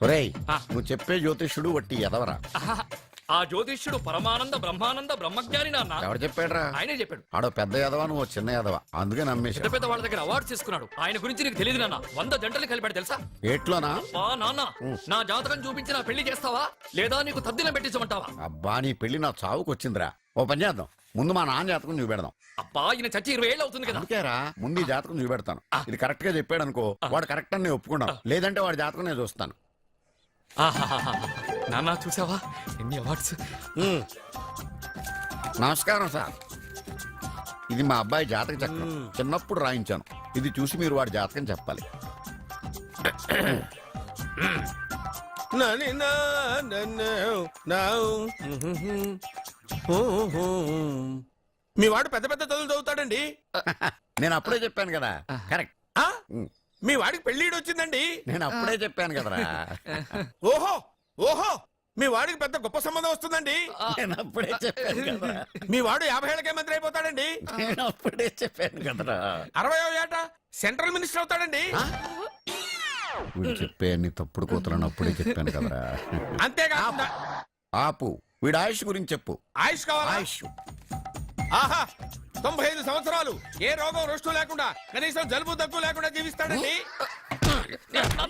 ఒరేయ్ నువ్వు చెప్పే జ్యోతిష్యుడు వట్టి ఎదవరా. ఆ జ్యోతిష్యుడు పరమానంద బ్రహ్మానంద బ్రహ్మజ్ఞాని నాన్న. ఎవరు చెప్పాడురా? ఆయనే చెప్పాడు. ఆడో పెద్ద ఎదవా, నువ్వు చిన్న ఎదవా, అందుకే నమ్మేశా. పెద్ద పెద్ద వాళ్ళ దగ్గర అవార్డు తీసుకున్నాడు. ఆయన గురించి నీకు తెలియదు నాన్న. 100 జంటలు కలిపాడు తెలుసా? ఏట్లోనా? నాన్న నా జాతకం చూపించి నా పెళ్లి చేస్తావా లేదా నీకు తద్దిలం పెట్టించమంటావా? అబ్బా నీ పెళ్లి నా చావుకు వచ్చిందిరా. ఓ పని చేద్దాం, ముందు మా నాన్న జాతకం చూపెడదాం. అబ్బా ఈయన చచ్చి 20 ఏళ్ళు అవుతుంది కదా. అందుకేరా ముందు ఈ జాతకం చూపెడతాను. ఇది కరెక్ట్ గా చెప్పాడు అనుకో, వాడు కరెక్ట్ అని నేను ఒప్పుకున్నాను. లేదంటే వాడి జాతకం నేను చూస్తాను. నాన్న చూసావా ఎన్ని అవార్డ్స్. నమస్కారం సార్, ఇది మా అబ్బాయి జాతక చక్రం. చిన్నప్పుడు రాయించాను. ఇది చూసి మీరు వాడి జాతకం చెప్పాలి. మీ వాడు పెద్ద పెద్ద చదువులు చదువుతాడండి. నేను అప్పుడే చెప్పాను కదా. కరెక్ట్. మీ వాడికి పెళ్లిడు వచ్చిందండి. నేను అప్పుడే చెప్పాను కదరా. ఓహో ఓహో మీ వాడికి పెద్ద గొప్ప సంబంధం వస్తుందండి. నేను అప్పుడే చెప్పాను కదా. మీ వాడు 50 ఏళ్ళకే మంత్రి అయిపోతాడండి. నేను అప్పుడే చెప్పాను కదరా. 60వ ఏట సెంట్రల్ మినిస్టర్ అవుతాడండి. వీడు చెప్పే అన్ని తప్పుడు కూతురని అప్పుడే చెప్పాను కదరా. అంతేకాకుండా ఆపు, వీడి ఆయుష్ గురించి చెప్పు. ఆయుష్ కావాలా? ఆయుష్ ఆహా 95 సంవత్సరాలు ఏ రోగం రుష్టు లేకుండా కనీసం జలుబు దగ్గు లేకుండా జీవిస్తాడండి.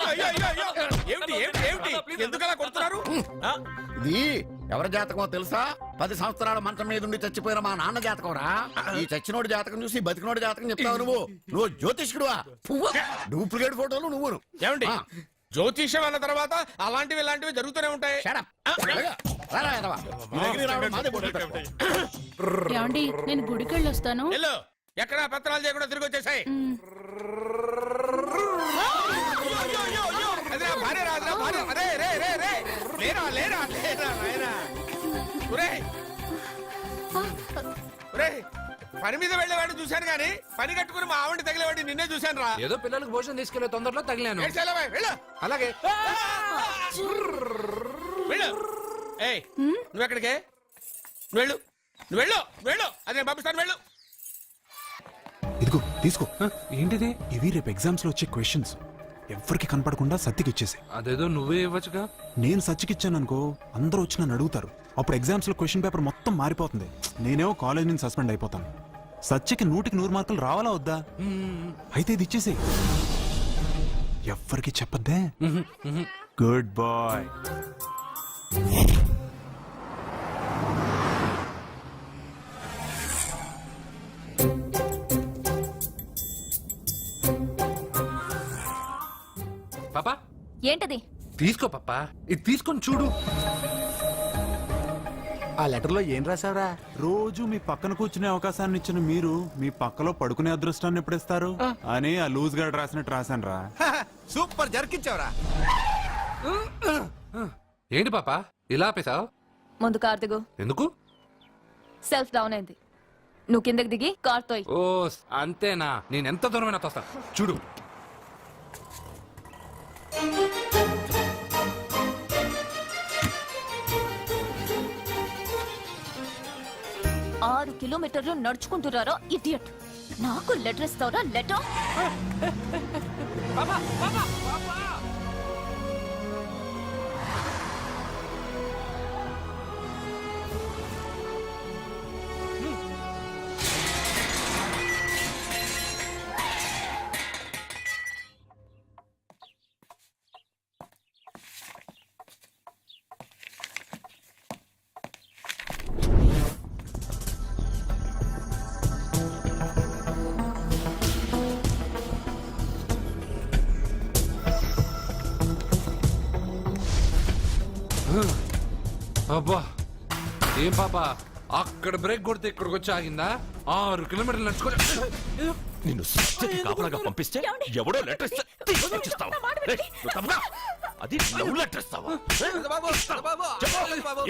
అయ్యో, అయ్యో, అయ్యో. ఏమిటి ఏమిటి ఏమిటి ఎందుకలా కొడుతున్నారు? ఇది ఎవరి జాతకమో తెలుసా? 10 సంవత్సరాల మంచం మీద ఉండి చచ్చిపోయిన మా నాన్న జాతకం రా. ఈ చచ్చినోడి జాతకం చూసి బతికినోడి జాతకం చెప్తావు నువ్వు జ్యోతిష్కుడువా? డూప్లికేట్ ఫోటోలు నువ్వు. ఏమండి జ్యోతిష్యం అన్న తర్వాత అలాంటివి ఇలాంటివి జరుగుతూనే ఉంటాయి. ఏమండి నేను గుడికి వెళ్ళొస్తాను. ఎక్కడ పత్రాలు చేయకుండా తిరిగి వచ్చేసాయి. పని మీద వెళ్ళేవాడిని చూశాను గానీ పని కట్టుకుని మా ఆవిడ తగిలేవాడిని నిన్నే చూశాను రా. ఏదో పిల్లలకు భోజనం తీసుకెళ్లే తొందరలో తగిలాను. అలాగే వెళ్ళు. ఏయ్ నువ్వెక్కడికే? వెళ్ళు నువ్వు వెళ్ళు వెళ్ళు. అదే పంపిస్తాను వెళ్ళు. ఇదిగో తీసుకో. ఏంటిది? ఇవి రేపు ఎగ్జామ్స్ లో వచ్చే క్వశ్చన్స్. ఎవరికి కనపడకుండా సత్యకి ఇచ్చేసాయి. అదేదో నువ్వే ఇవ్వచ్చుగా. నేను సత్యకి ఇచ్చాను అనుకో, అందరూ వచ్చి నన్ను అడుగుతారు. అప్పుడు ఎగ్జామ్స్ లో క్వశ్చన్ పేపర్ మొత్తం మారిపోతుంది. నేనేమో కాలేజ్ నుంచి సస్పెండ్ అయిపోతాను. సత్యకి 100కి 100 మార్కులు రావాలా వద్దా? అయితే ఇది ఇచ్చేసేయి. ఎవ్వరికి చెప్పద్దే. Good bye. పాపా ఏంటది? తీసుకో పాపా, ఇది తీసుకొని చూడు. ఆ లెటర్ లో ఏం రాసావరా? రోజు మీ పక్కన కూర్చునే అవకాశాన్ని ఇచ్చిన మీరు మీ పక్కలో పడుకునే అదృష్టాన్ని ఎప్పుడిస్తారు అని ఆ లూజ్ గార్డ్ రాసినట్టు రాశాను రా. సూపర్ జరికించావరా. ఏంటి పాపా ఇలా ఆపేశావు? ముందు కార్ దిగు. ఎందుకు? సెల్ఫ్ డౌన్ అయింది. నువ్వు కిందకి దిగి కార్ తోయ్. ఓ అంతేనా? నేను ఎంత దూరమైనా తోస్తాను చూడు. 6 కిలోమీటర్లు నడుచుకుంటున్నారా ఇడియట్. నాకు లెటర్ ఇస్తావరా? లెటర్ అబ్బా ఏం పాపా అక్కడ బ్రేక్ కొడితే ఇక్కడికి వచ్చి ఆగిందా? 6 కిలోమీటర్లు నడుచుకో. నిన్ను సత్యకి కాపలాగా పంపిస్తే ఎవడో లెటర్ ఇస్తావా? అది లవ్ లెటర్ ఇస్తావా?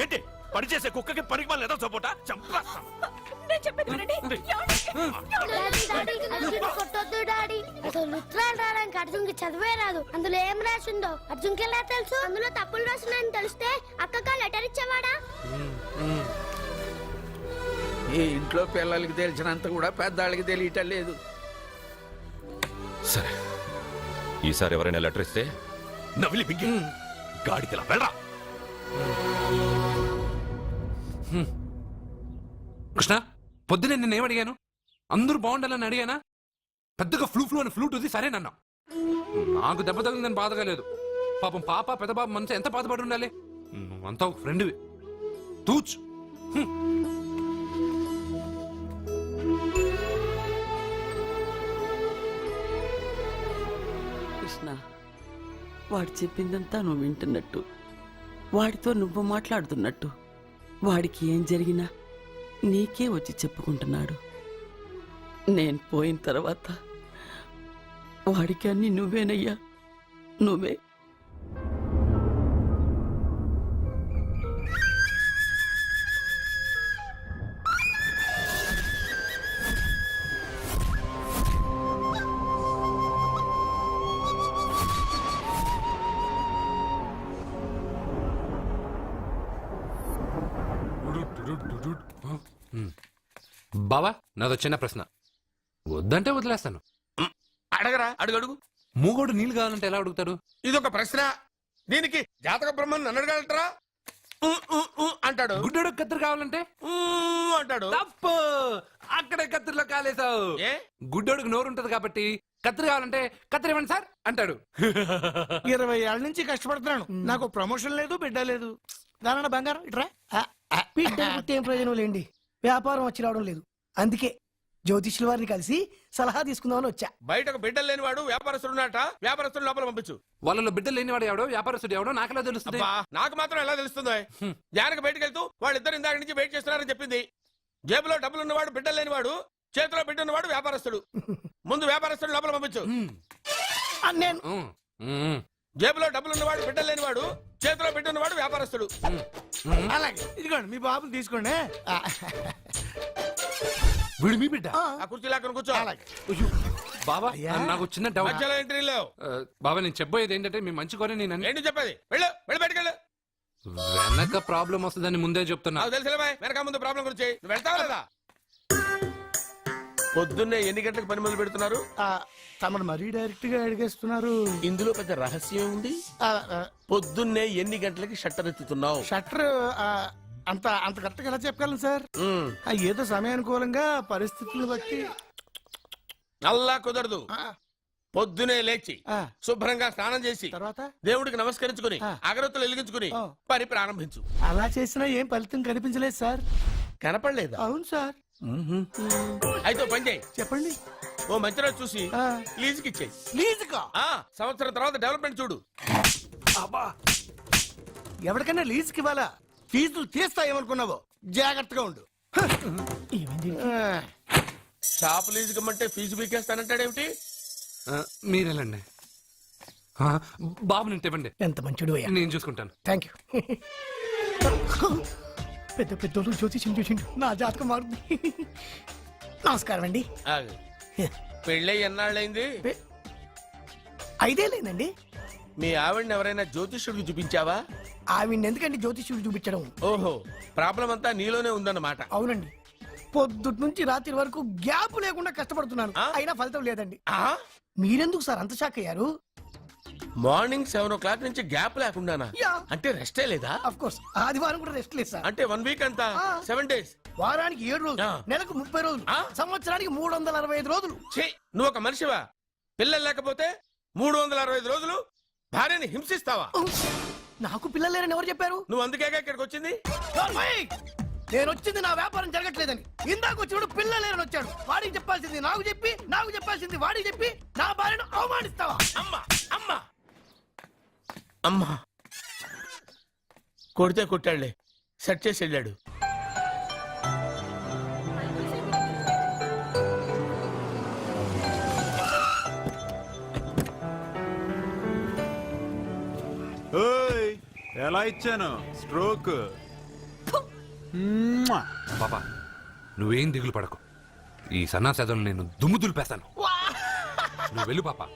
ఏంటి పనిచేసే కుక్కకి పనికి మళ్ళీ ఏదో సపోటా చంపేస్తాం. అర్జున్కి చదివే రాదు. అందులో ఏం రాసిందో అర్జున్కి ఎలా తెలుసు? అందులో తప్పులు రాస్తున్నాయని తెలిస్తే అక్కగా లెటర్ ఇచ్చేవాడా? ఈ ఇంట్లో పిల్లలకి తెలిసినంత కూడా పెద్దవాళ్ళకి తెలియటం లేదు. సరే ఈసారి ఎవరైనా లెటర్ ఇస్తే నవిలి బింగి గాడిదలా వెళ్ళరా. కృష్ణ పొద్దునే నిన్న ఏమడిగాను? అందరూ బాగుండాలని అడిగానా? పెద్దగా ఫ్లూ అని ఫ్లూట్ ఉంది సరేనన్నా. నాకు దెబ్బ తగిలిందని బాధగా లేదు. పాపం పాప పెద్ద బాబు మనసు ఎంత బాధపడి ఉండాలి. నువ్వంతా ఒక ఫ్రెండ్వి. తూచ్. కృష్ణ, వాడు చెప్పిందంతా నువ్వు వింటున్నట్టు, వాడితో నువ్వు మాట్లాడుతున్నట్టు, వాడికి ఏం జరిగినా నీకే వచ్చి చెప్పుకుంటున్నాడు. నేను పోయిన తర్వాత వాడికి అన్ని నువ్వేనయ్యా, నువ్వే. బావా నాదో చిన్న ప్రశ్న. వద్దంటే వదిలేస్తాను. అడగరా, అడుగు అడుగు. మూగోడు నీళ్ళు కావాలంటే ఎలా అడుగుతాడు? ఇదొక ప్రశ్న. దీనికి జాతక బ్రహ్మను నన్ను అడగలటరా? అంటాడు. గుడ్డోడు కత్తిరి కావాలంటే అంటాడు. తప్పు. అక్కడే కత్తిరిలో కాలేసావు. ఏ? గుడ్డోడికి నోరు ఉంటది కాబట్టి కత్తిరి కావాలంటే కత్తిరి ఇవ్వండి సార్ అంటాడు. 20 ఏళ్ళ నుంచి కష్టపడుతున్నాను, నాకు ప్రమోషన్ లేదు, బిడ్డ లేదు. దానన్న బంగారం ఇట్రా. బిడ్డ పుట్టి ఏం ప్రయోజనం లేండి, వ్యాపారం వచ్చి రావడం లేదు. అందుకే జ్యోతిష్యుల వారిని కలిసి సలహా తీసుకుందామని వచ్చా. బయటకు బిడ్డలు లేనివాడు వ్యాపారస్తుడు ఉన్నట. వ్యాపారస్తుడు లోపల పంపించు. వాళ్ళలో బిడ్డలు లేనివాడు ఎవడో వ్యాపారస్తుడు ఎవడో నాకెలా తెలుస్తుంది? అబ్బా, నాకు మాత్రం ఎలా తెలుస్తుందో? జానకి బయటకు వెళ్తూ వాళ్ళిద్దరు ఇందాక నుంచి వెయిట్ చేస్తున్నారని చెప్పింది. జేబులో డబ్బులు ఉన్నవాడు బిడ్డలు లేనివాడు, చేతిలో బిడ్డ ఉన్నవాడు వ్యాపారస్తుడు. ముందు వ్యాపారస్తుడు లోపల పంపించు. నేను జేబులో డబ్బులు ఉన్నవాడు బిడ్డలు లేనివాడు, చేతిలో బిడ్డ ఉన్నవాడు వ్యాపారస్తుడు. అలాగే ఇదిగోండి మీ బాబుని తీసుకోండి. వీడు మీ బిడ్డ? ఆ కుర్చీ లాక్కని కూర్చో. అయ్యో, బాబా నాకు చిన్న డౌట్. మధ్యలో ఎంట్రీ లేవు. బాబా నేను చెప్పబోయేది ఏంటంటే మీ మంచి కోరే నేను ఏంటి చెప్పేది? వెళ్ళు, వెళ్ళి బయటకు వెళ్ళు. వెనక ప్రాబ్లం వస్తుందని ముందే చెప్తున్నా. నాకు తెలుసులే బాయ్, వెనక ముందు ప్రాబ్లం గురించి. నువ్వు వెళ్తావా లేదా? పొద్దున్నే ఎన్ని గంటలకు పని మొదలు పెడుతున్నారు? తమను మరీ డైరెక్ట్ గా అడిగేస్తున్నారు. ఇందులో పెద్ద రహస్యం ఉంది. పొద్దున్నే ఎన్ని గంటలకి షట్టర్ ఎత్తుతున్నావు? షట్టర్ అంత అంత కరెక్ట్ గా ఎలా చెప్పగలను సార్? ఏదో సమయానుకూలంగా పరిస్థితులను బట్టి. అల్లా కుదరదు. పొద్దునే లేచి శుభ్రంగా స్నానం చేసి తర్వాత దేవుడికి నమస్కరించుకుని అగరత్తులు వెలిగించుకుని పని ప్రారంభించు. అలా చేసినా ఏం ఫలితం కనిపించలేదు సార్. కనపడలేదా? అవును సార్. అయితే పని చేయి. చెప్పండి. ఓ మంచి రోజు చూసి లీజుకి ఇచ్చేయి. లీజుకా? సంవత్సరం తర్వాత డెవలప్మెంట్ చూడు. అబ్బా, ఎవరికైనా లీజుకి ఇవ్వాలా? ఫీజులు తీస్తాయేమనుకున్నావో, జాగ్రత్తగా ఉండు. షాప్ లీజుకి ఇమ్మంటే ఫీజు పీకేస్తానంటాడేమిటి? మీరెళ్ళండి. బాబు నేను ఇవ్వండి. ఎంత మంచిడు అయ్యా. నేను చూసుకుంటాను. Thank you. పెద్ద పెద్దోళ్ళు జ్యోతిష్యం చూసిండు, నా జాతకం మారుంది. నమస్కారం అండి. పెళ్ళై ఎన్నాళ్ళైంది? 5 ఏళ్ళైందండి. మీ ఆవిడని ఎవరైనా జ్యోతిష్యుడికి చూపించావా? ఆవిడ ఎందుకండి జ్యోతిష్యుడు చూపించడం? ఓహో, ప్రాబ్లం అంతా నీలోనే ఉందన్నమాట. అవునండి, పొద్దుటి నుంచి రాత్రి వరకు గ్యాప్ లేకుండా కష్టపడుతున్నాను, అయినా ఫలితం లేదండి. మీరెందుకు సార్ అంత షాక్ అయ్యారు? మార్నింగ్ 7 o'clock నుంచి గ్యాప్ లేకుండానా? అంటే రెస్టే లేదా? ఆఫ్ కోర్స్, ఆదివారం కూడా రెస్ట్ లేదు సార్. అంటే 1 వీక్ అంతా 7 days. వారానికి 7 రోజులు, నెలకు 30 రోజులు, సంవత్సరానికి 365 రోజులు. నువ్వు ఒక మనిషివా? పిల్లలు లేకపోతే 365 రోజులు భార్యని హింసిస్తావా? నాకు పిల్లలు లేరని ఎవరు చెప్పారు? నువ్వు అందుకేగా ఇక్కడికి వచ్చింది. నేను వచ్చింది నా వ్యాపారం జరగట్లేదని. ఇందాక వచ్చినప్పుడు పిల్లలు లేరని వచ్చాడు. వాడికి చెప్పాల్సింది నాకు చెప్పి, నాకు చెప్పాల్సింది వాడికి చెప్పి నా భార్యను అవమానిస్తావా? అమ్మా అమ్మా అమ్మా, కొడితే కొట్టాడులే, సెట్ చేసి వెళ్ళాడు. ఎలా ఇచ్చాను స్ట్రోక్? పాపా నువ్వేం దిగులు పడకు. ఈ సన్నాసేదలు నేను దుమ్ము దులిపేస్తాను. నువ్వు వెళ్ళు పాపా.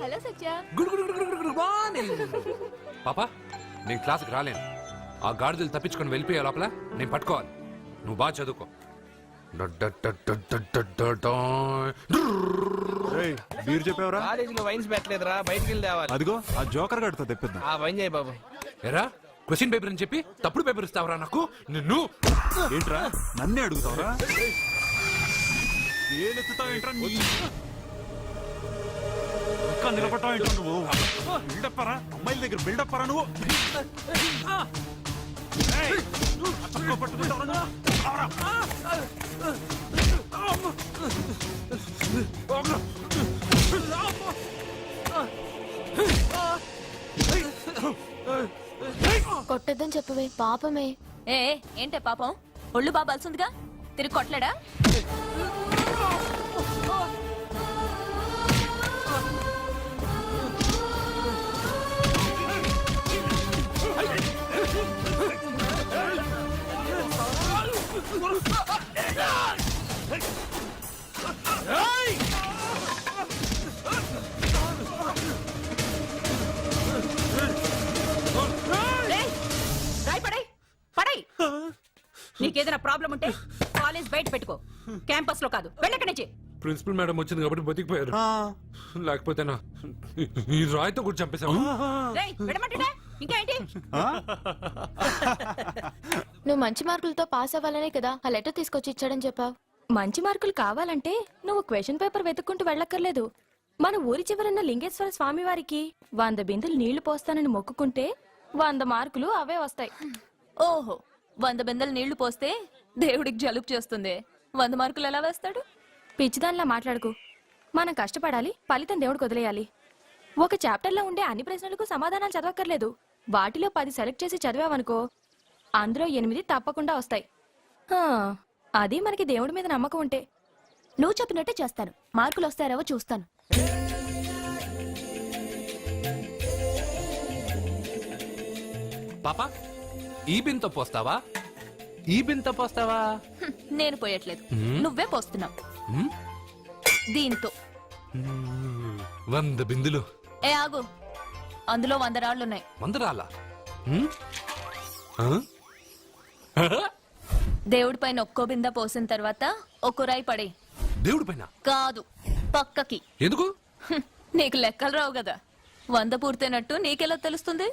హలో సత్య. పాపా నేను క్లాస్కి రాలేను. ఆ గాడిదలు తప్పించుకొని వెళ్ళిపోయే లోపల నేను పట్టుకోవాలి. నువ్వు బాగా చదువుకో. బీర్ చెప్పావరా? కాలేజీలో వైన్స్ పెట్టలేదురా, బయటికి వెళ్ళి తేవాలి. అదిగో ఆ జోకర్ గడితో తెప్పిద్దాం. ఆ వైన్ చేయి బాబు. ఎరా క్వశ్చన్ పేపర్ అని చెప్పి తప్పుడు పేపర్ ఇస్తావరా నాకు? నిన్ను ఏంట్రా నన్నే అడుగుతావరా? ఏలెత్తుతావేంట్రా నీ? ఇంకా నిలబడతావేంట్రా నువ్వు? బిల్డప్ పరా, అమ్మాయిల దగ్గర బిల్డప్ పరా నువ్వు. ఏయ్, అసలు పట్టుకుంటావరా నువ్వు? ఆవరా. కొట్టద్దని చెప్పవే పాపమే. ఏ ఏంటే పాపం, ఒళ్ళు బాబాల్సిందిగా తిరిగి కొట్టలేడా? నీకేదైనా ప్రాబ్లం ఉంటే కాలేజ్ బయట పెట్టుకో, క్యాంపస్ లో కాదు. వెళ్ళక్కడి నుంచి. ప్రిన్సిపల్ మేడం వచ్చింది కాబట్టి బతికిపోయారు, లేకపోతేనా ఈ రాయితో కూడా చంపేశాము. రేయ్, విడమంటున్నా? ఇంకా ఏంటి? నువ్వు మంచి మార్కులతో పాస్ అవ్వాలనే కదా ఆ లెటర్ తీసుకొచ్చి ఇచ్చాడని చెప్పావు. మంచి మార్కులు కావాలంటే నువ్వు క్వశ్చన్ పేపర్ వెతుక్కుంటూ వెళ్ళక్కర్లేదు. మన ఊరి చివరన్న లింగేశ్వర స్వామి వారికి 100 బిందెలు నీళ్లు పోస్తానని మొక్కుకుంటే 100 మార్కులు అవే వస్తాయి. ఓహో, 100 బిందెలు నీళ్లు పోస్తే దేవుడికి జలుబు చేస్తుంది, 100 మార్కులు ఎలా వేస్తాడు? పిచ్చిదానిలా మాట్లాడుకు. మనం కష్టపడాలి, ఫలితం దేవుడికి వదిలేయాలి. ఒక చాప్టర్లో ఉండే అన్ని ప్రశ్నలకు సమాధానాలు చదవక్కర్లేదు. వాటిలో 10 సెలెక్ట్ చేసి చదివావనుకో, అందులో 8 తప్పకుండా వస్తాయి. అది మనకి దేవుడి మీద నమ్మకం ఉంటే. నువ్వు చెప్పినట్టే చేస్తాను, మార్కులు వస్తారేవో చూస్తాను. పాపా, ఈ బింతో పోస్తావా? ఈ బింతో పోస్తావా? నేను పోయట్లేదు, నువ్వే పోస్తున్నావు. దీంతో 100 బిందులు. ఏ ఆగు, అందులో 100 రాళ్లున్నాయి. 100 రాళ్ళా? దేవుడి పైన ఒక్కో బింద పోసిన తర్వాత ఒక్కో రాయి పడే. దేవుడి పైన కాదు, పక్కకి. ఎందుకు? నీకు లెక్కలు రావు కదా. 100 పూర్తయినట్టు నీకెలా తెలుస్తుంది?